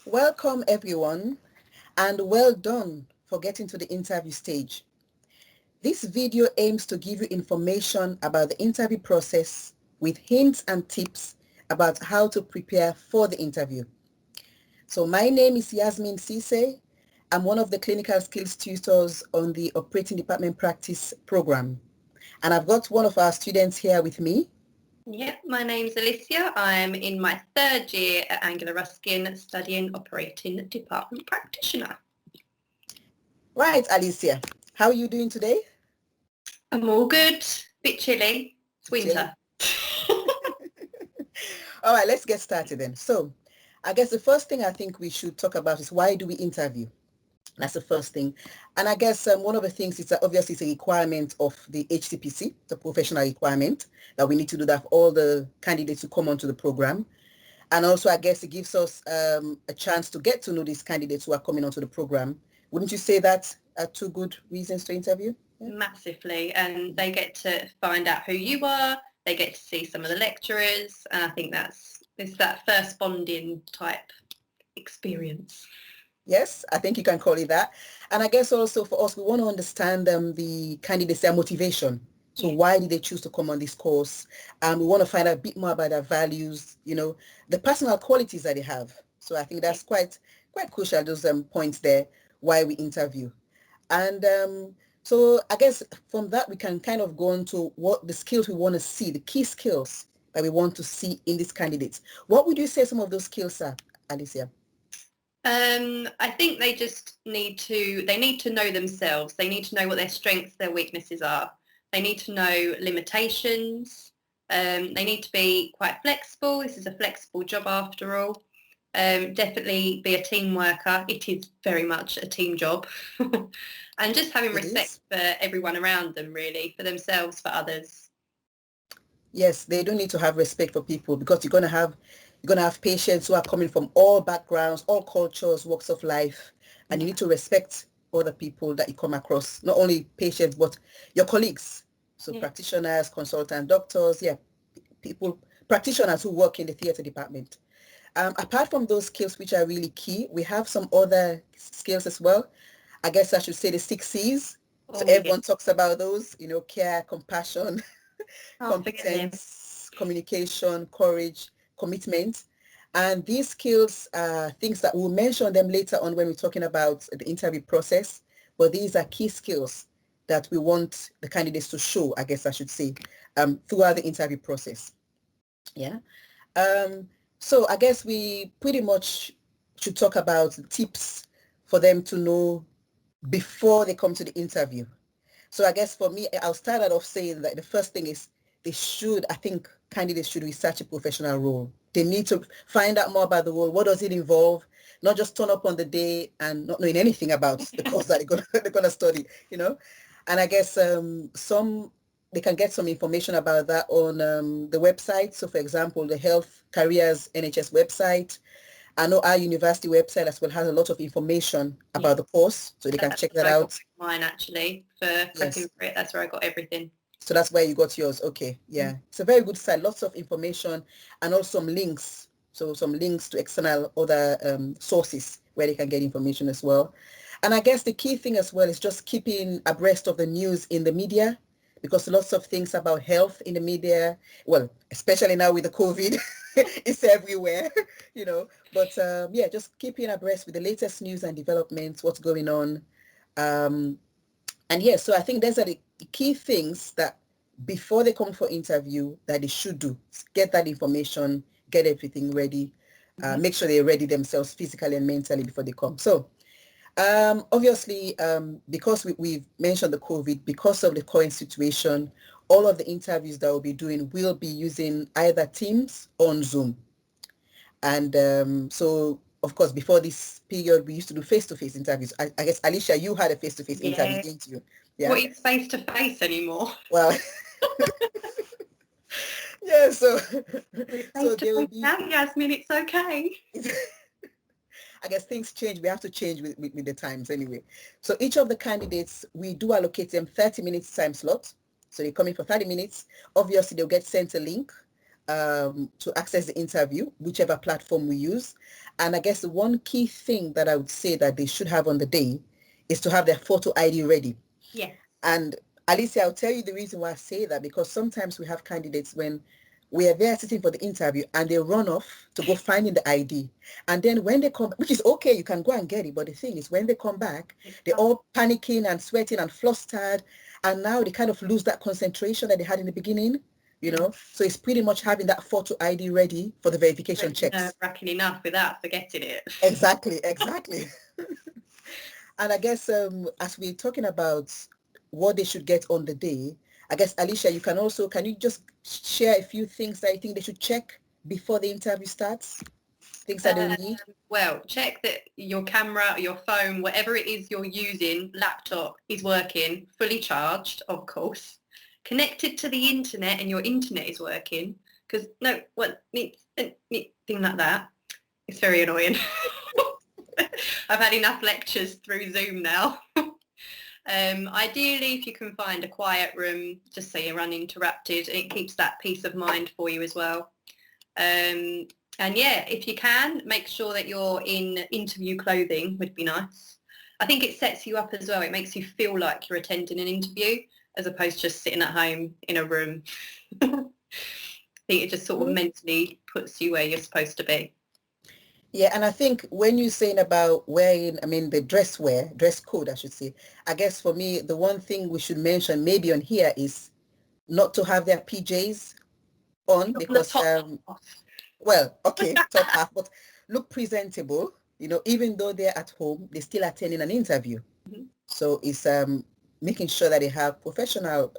Welcome everyone, and well done for getting to the interview stage. This video aims to give you information about the interview process with hints and tips about how to prepare for the interview. So my name is Yasmin Sise. I'm one of the clinical skills tutors on the Operating Department Practice program. And I've got one of our students here with me. Yep, my name's Alicia. I'm in my third year at Anglia Ruskin studying Operating Department Practitioner. Right, Alicia, how are you doing today? I'm all good. Bit chilly. It's winter. All right, let's get started then. So I guess the first thing I think we should talk about is why do we interview? That's the first thing. And I guess one of the things is that obviously it's a requirement of the HCPC, the professional requirement, that we need to do that for all the candidates who come onto the program. And also, I guess it gives us a chance to get to know these candidates who are coming onto the program. Wouldn't you say that are two good reasons to interview? Yeah? Massively. And they get to find out who you are. They get to see some of the lecturers. And I think it's that first bonding type experience. Yes, I think you can call it that. And I guess also for us, we want to understand the candidates, their motivation. So why did they choose to come on this course? We want to find out a bit more about their values, the personal qualities that they have. So I think that's quite crucial, those points there, why we interview. And so I guess from that, we can kind of go on to what the skills we want to see, the key skills that we want to see in these candidates. What would you say some of those skills are, Alicia? I think they need to know themselves. They need to know what their strengths, their weaknesses are. They need to know limitations. They need to be quite flexible. This is a flexible job after all. Definitely be a team worker. It is very much a team job. And just having respect for everyone around them, really, for themselves, for others. Yes, they do need to have respect for people because you're going to have patients who are coming from all backgrounds, all cultures, walks of life, and you need to respect other people that you come across, not only patients, but your colleagues. So practitioners, consultants, doctors, practitioners who work in the theatre department. Apart from those skills, which are really key, we have some other skills as well. I guess I should say the 6 C's. So everyone talks about those, care, compassion, competence, communication, courage, commitment. And these skills are things that we'll mention them later on when we're talking about the interview process. But these are key skills that we want the candidates to show, I guess I should say, throughout the interview process. Yeah. So I guess we pretty much should talk about tips for them to know before they come to the interview. So I guess for me, I'll start out off saying that the first thing is candidates should research a professional role. They need to find out more about the role. What does it involve? Not just turn up on the day and not knowing anything about the course that they're gonna study, And I guess they can get some information about that on the website. So for example, the Health Careers NHS website. I know our university website as well has a lot of information about the course, so they can check that out. Mine actually, for prepping for it, that's where I got everything. So that's where you got yours. Okay, yeah. It's a very good site, lots of information and also some links. So some links to external other sources where they can get information as well. And I guess the key thing as well is just keeping abreast of the news in the media, because lots of things about health in the media, well, especially now with the COVID, it's everywhere, But just keeping abreast with the latest news and developments, what's going on. So I think those are the key things that before they come for interview that they should do. Get that information, get everything ready, make sure they're ready themselves physically and mentally before they come. So obviously, because we've mentioned the COVID, because of the current situation, all of the interviews that we'll be doing will be using either Teams or on Zoom. And so, of course, before this period, we used to do face-to-face interviews. I guess, Alicia, you had a face-to-face interview, didn't you? Yeah. What is face-to-face anymore? Well, yeah, so there will be... Yasmin, it's okay. I guess things change. We have to change with the times anyway. So each of the candidates, we do allocate them 30 minutes time slot. So they come in for 30 minutes. Obviously, they'll get sent a link to access the interview, whichever platform we use. And I guess the one key thing that I would say that they should have on the day is to have their photo ID ready. Yeah. And Alicia, I'll tell you the reason why I say that, because sometimes we have candidates when we are there sitting for the interview and they run off to go finding the ID. And then when they come, which is okay, you can go and get it. But the thing is, when they come back, they're all panicking and sweating and flustered. And now they kind of lose that concentration that they had in the beginning, you know. So it's pretty much having that photo ID ready for the verification checks. Nerve-wracking enough without forgetting it. Exactly. And I guess as we're talking about what they should get on the day, I guess, Alicia, can you just share a few things that you think they should check before the interview starts? Things that they need? Well, check that your camera, your phone, whatever it is you're using, laptop, is working, fully charged, of course, connected to the internet, and your internet is working. Because thing like that, it's very annoying. I've had enough lectures through Zoom now. Ideally, if you can find a quiet room, just so you're uninterrupted, it keeps that peace of mind for you as well. And yeah, if you can, make sure that you're in interview clothing would be nice. I think it sets you up as well. It makes you feel like you're attending an interview as opposed to just sitting at home in a room. I think it just sort of mentally puts you where you're supposed to be. Yeah, and I think when you're saying about wearing, the dress code, I should say, I guess for me, the one thing we should mention maybe on here is not to have their PJs on, because, top half, but look presentable, even though they're at home, they're still attending an interview. Mm-hmm. So it's making sure that they have professional,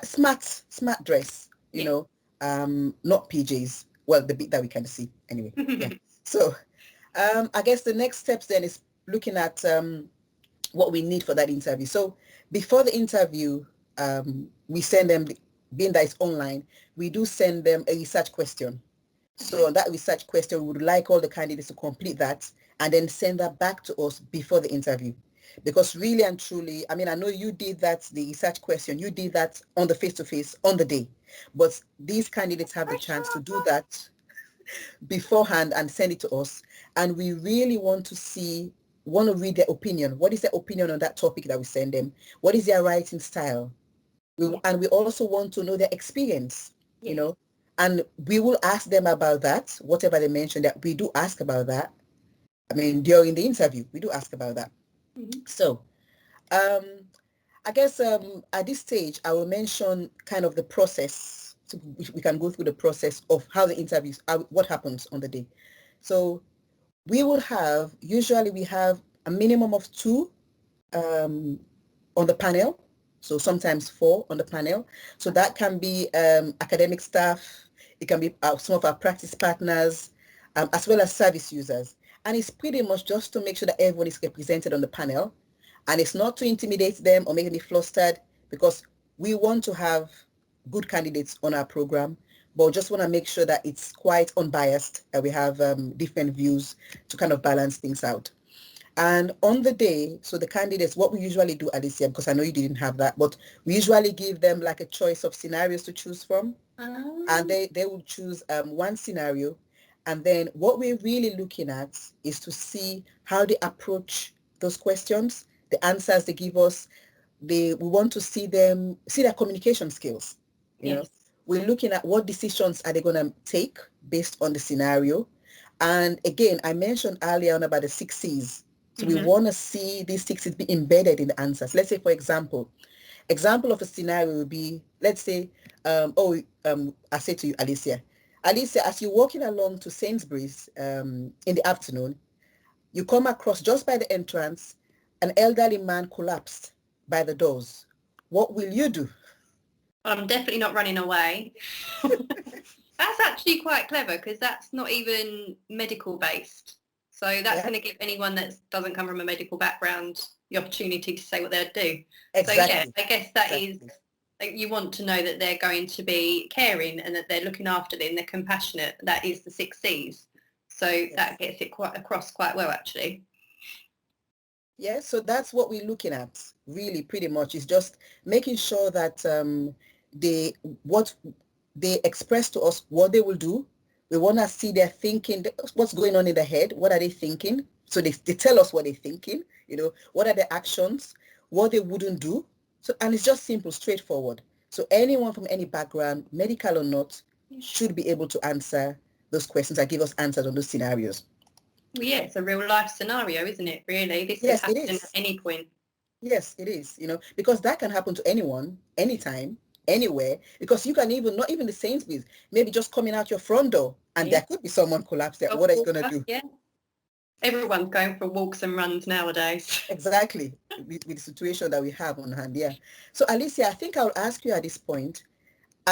smart dress, not PJs. Well, the bit that we can see anyway. Yeah. So I guess the next steps then is looking at what we need for that interview. So before the interview, we send them, being that it's online, we do send them a research question. So on that research question, we would like all the candidates to complete that and then send that back to us before the interview. Because really and truly, I know you did that, the research question, you did that on the face-to-face on the day. But these candidates have the chance to do that beforehand and send it to us. And we really want to read their opinion. What is their opinion on that topic that we send them? What is their writing style? And we also want to know their experience, and we will ask them about that, whatever they mentioned, that we do ask about that. During the interview, we do ask about that. Mm-hmm. So I guess at this stage, I will mention kind of the process. So we can go through the process of how the interviews, what happens on the day. So usually we have a minimum of 2 on the panel. So sometimes 4 on the panel. So that can be academic staff. It can be some of our practice partners, as well as service users. And it's pretty much just to make sure that everyone is represented on the panel. And it's not to intimidate them or make them flustered, because we want to have good candidates on our program, but just want to make sure that it's quite unbiased, that we have different views to kind of balance things out. And on the day, so the candidates, what we usually do, Alicia, because I know you didn't have that, but we usually give them like a choice of scenarios to choose from. And they will choose one scenario. And then what we're really looking at is to see how they approach those questions, the answers they give us. We want to see their communication skills. Yes. We're looking at what decisions are they going to take based on the scenario. And again, I mentioned earlier on about the 6 C's. So we want to see these 6 C's be embedded in the answers. Let's say, for example of a scenario would be, let's say, I say to you, Alicia, as you're walking along to Sainsbury's in the afternoon, you come across, just by the entrance, an elderly man collapsed by the doors. What will you do? I'm definitely not running away. That's actually quite clever, because that's not even medical based. So that's going to give anyone that doesn't come from a medical background the opportunity to say what they'd do. Exactly. So yeah, I guess that is, you want to know that they're going to be caring and that they're looking after them, they're compassionate. That is the 6 C's. So that gets it across quite well, actually. Yeah, so that's what we're looking at, really, pretty much, is just making sure that they express to us what they will do. We want to see their thinking, what's going on in their head, what are they thinking? So they tell us what they're thinking, what are their actions, what they wouldn't do. So, and it's just simple, straightforward. So anyone from any background, medical or not, should be able to answer those questions and give us answers on those scenarios. Well, yeah, it's a real life scenario, isn't it, really? This Yes, could it happen is. at any point. Yes, it is, because that can happen to anyone, anytime, anywhere, because you can even, not even the Sainsbury's, maybe just coming out your front door and there could be someone collapsed there. What are you going to do? Yeah. Everyone's going for walks and runs nowadays. Exactly, with the situation that we have on hand, yeah. So Alicia, I think I'll ask you at this point,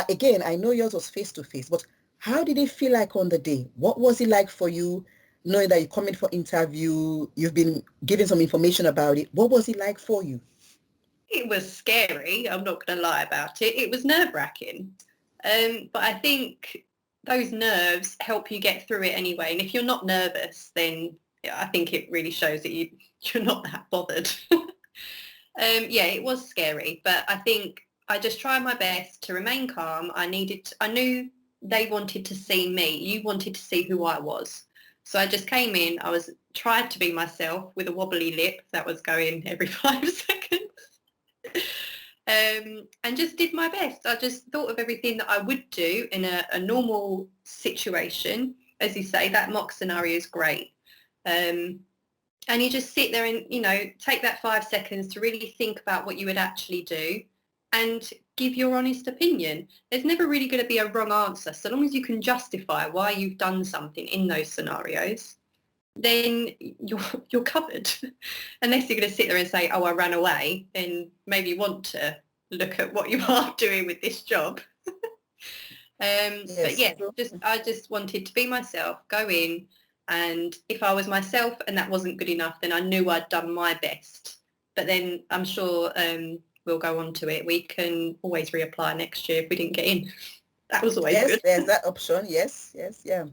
again, I know yours was face-to-face, but how did it feel like on the day? What was it like for you, knowing that you're coming for interview, you've been given some information about it? What was it like for you? It was scary, I'm not going to lie about it. It was nerve-wracking. But I think those nerves help you get through it anyway. And if you're not nervous, then I think it really shows that you're not that bothered. Yeah, it was scary, but I think I just tried my best to remain calm. I knew they wanted to see me. You wanted to see who I was. So I just came in, tried to be myself with a wobbly lip that was going every 5 seconds. And just did my best. I just thought of everything that I would do in a normal situation. As you say, that mock scenario is great. And you just sit there and, take that 5 seconds to really think about what you would actually do and give your honest opinion. There's never really going to be a wrong answer. So long as you can justify why you've done something in those scenarios, then you're covered. Unless you're going to sit there and say, oh, I ran away, then maybe you want to look at what you are doing with this job. Yes. But yeah, I just wanted to be myself, go in, and if I was myself and that wasn't good enough, then I knew I'd done my best. But then I'm sure we'll go on to it. We can always reapply next year if we didn't get in. That was always good. Yes, there's that option. Yes, yeah.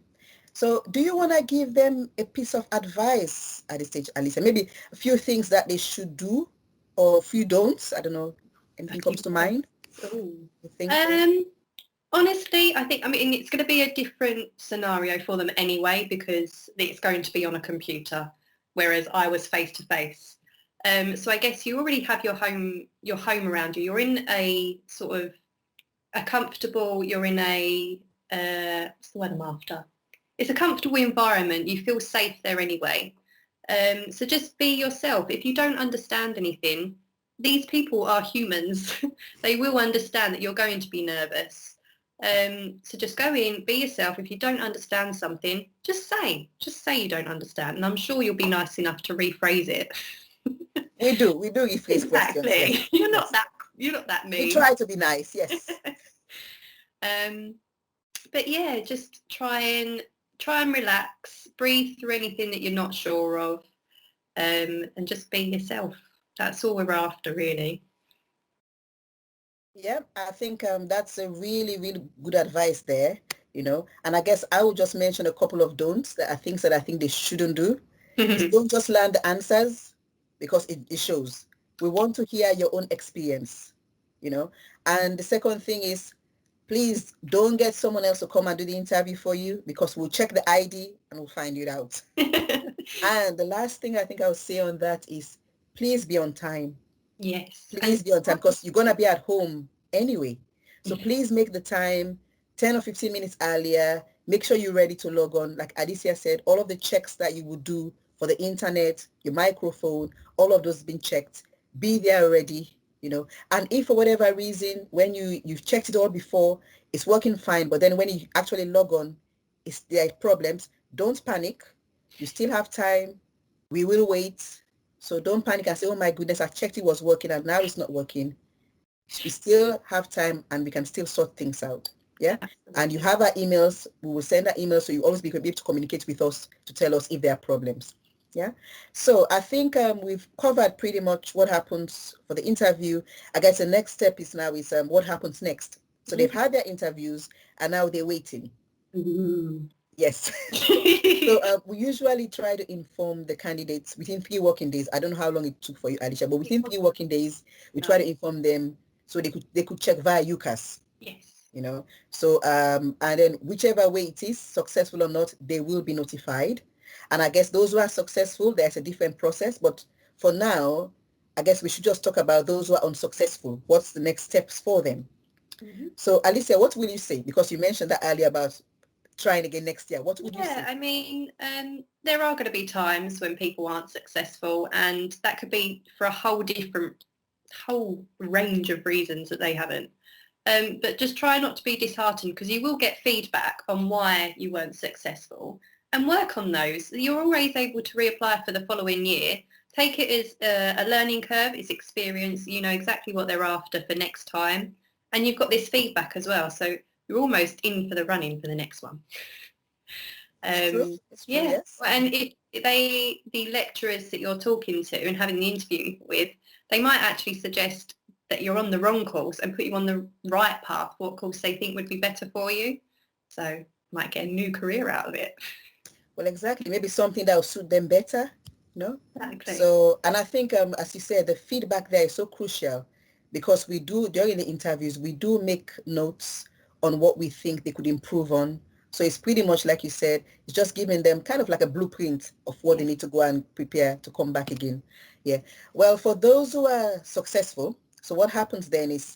So do you want to give them a piece of advice at this stage, Alicia? Maybe a few things that they should do or a few don'ts? I don't know. Anything comes to mind? Honestly, it's going to be a different scenario for them anyway because it's going to be on a computer, whereas I was face to face. So I guess you already have your home around you. You're in a sort of a comfortable. You're in a what's the word I'm after? It's a comfortable environment. You feel safe there anyway. So just be yourself. If you don't understand anything, these people are humans. They will understand that you're going to be nervous. So just go in, be yourself. If you don't understand something, just say you don't understand. And I'm sure you'll be nice enough to rephrase it. We do rephrase exactly. questions. Yes. You're not that mean. We try to be nice, yes. But yeah, just try and relax, breathe through anything that you're not sure of, and just be yourself. That's all we're after, really. Yeah, I think that's a really, really good advice there, and I guess I will just mention a couple of don'ts that are things that I think they shouldn't do. Don't just learn the answers because it shows. We want to hear your own experience, and the second thing is, please don't get someone else to come and do the interview for you because we'll check the ID and we'll find it out. And the last thing I think I'll say on that is, please be on time. Yes. Please be on time because you're going to be at home anyway. So please make the time 10 or 15 minutes earlier. Make sure you're ready to log on. Like Alicia said, all of the checks that you would do for the internet, your microphone, all of those have been checked. Be there already, And if for whatever reason, when you've checked it all before, it's working fine, but then when you actually log on, there are problems, don't panic. You still have time. We will wait. So don't panic and say, oh my goodness, I checked it was working and now it's not working. We still have time and we can still sort things out. Yeah. Absolutely. And you have our emails. We will send our emails so you always be able to communicate with us to tell us if there are problems. Yeah. So I think we've covered pretty much what happens for the interview. I guess the next step is what happens next. So they've had their interviews and now they're waiting. Mm-hmm. Yes. So we usually try to inform the candidates within 3 working days. I don't know how long it took for you, Alicia, but within 3 working days, we try to inform them so they could check via UCAS. Yes. you know. So and then whichever way it is, successful or not, they will be notified. And I guess those who are successful, there's a different process. But for now, I guess we should just talk about those who are unsuccessful. What's the next steps for them? Mm-hmm. So Alicia, what will you say? Because you mentioned that earlier about trying again next year. What would you say? Yeah, I mean, there are going to be times when people aren't successful, and that could be for a whole range of reasons that they haven't. But just try not to be disheartened, because you will get feedback on why you weren't successful, and work on those. You're always able to reapply for the following year. Take it as a learning curve. It's experience. You know exactly what they're after for next time, and you've got this feedback as well. So you're almost in for the running for the next one. It's true. It's true, Yeah, yes. and the lecturers that you're talking to and having the interview with, they might actually suggest that you're on the wrong course and put you on the right path, what course they think would be better for you. So might get a new career out of it. Well, exactly. Maybe something that will suit them better, you know? Exactly. So, and I think, as you said, the feedback there is so crucial, because we do, during the interviews, we do make notes on what we think they could improve on. So it's pretty much like you said, it's just giving them kind of like a blueprint of what they need to go and prepare to come back again. Yeah. Well, for those who are successful, so what happens then is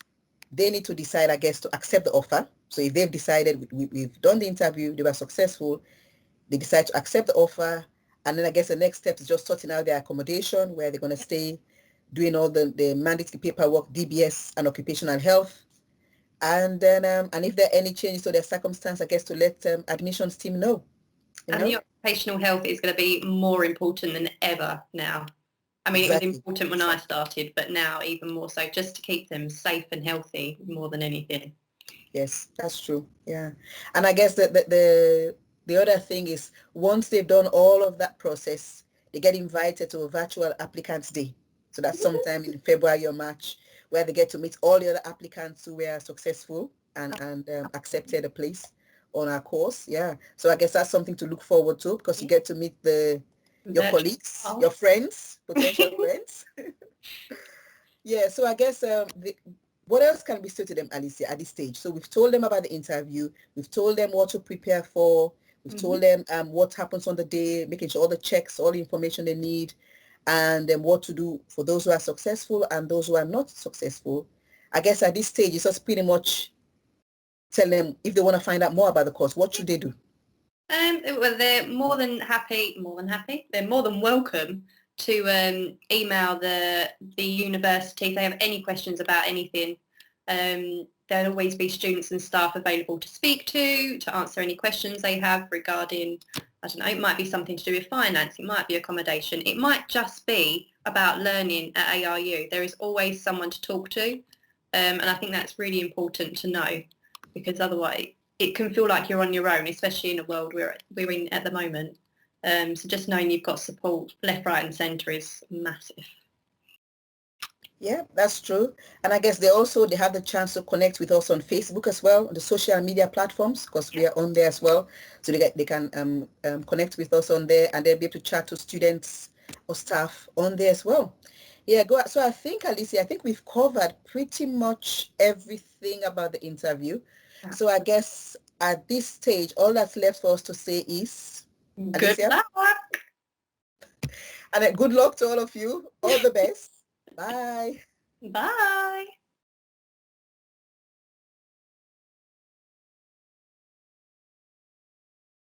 they need to decide, I guess, to accept the offer. So if they've decided we've done the interview, they were successful, they decide to accept the offer, and then I guess the next step is just sorting out their accommodation, where they're going to stay, doing all the mandatory paperwork, DBS and occupational health. And then, and if there are any changes to their circumstance, I guess to let admissions team know. And the occupational health is going to be more important than ever now. I mean, Exactly. It was important when I started, but now even more so, just to keep them safe and healthy more than anything. Yes, that's true. Yeah. And I guess the other thing is, once they've done all of that process, they get invited to a virtual applicants day. So that's sometime in February or March, where they get to meet all the other applicants who were successful and accepted a place on our course. Yeah. So I guess that's something to look forward to, because you get to meet your colleagues, your friends, potential friends. Yeah. So I guess what else can we say to them, Alicia, at this stage? So we've told them about the interview. We've told them what to prepare for. We've told them what happens on the day, making sure all the checks, all the information they need, and then what to do for those who are successful and those who are not successful. I guess at this stage, it's just pretty much tell them, if they want to find out more about the course, what should they do? Well, they're more than happy. They're more than welcome to email the university if they have any questions about anything. There'll always be students and staff available to speak to answer any questions they have regarding, I don't know, it might be something to do with finance, it might be accommodation, it might just be about learning at ARU. There is always someone to talk to, and I think that's really important to know, because otherwise it can feel like you're on your own, especially in a world we're in at the moment. So just knowing you've got support left, right and centre is massive. Yeah, that's true. And I guess they have the chance to connect with us on Facebook as well, on the social media platforms, because we are on there as well. So they can connect with us on there, and they'll be able to chat to students or staff on there as well. Yeah, so I think, Alicia, we've covered pretty much everything about the interview. So I guess at this stage, all that's left for us to say is, good luck. And good luck to all of you. All the best. Bye. Bye.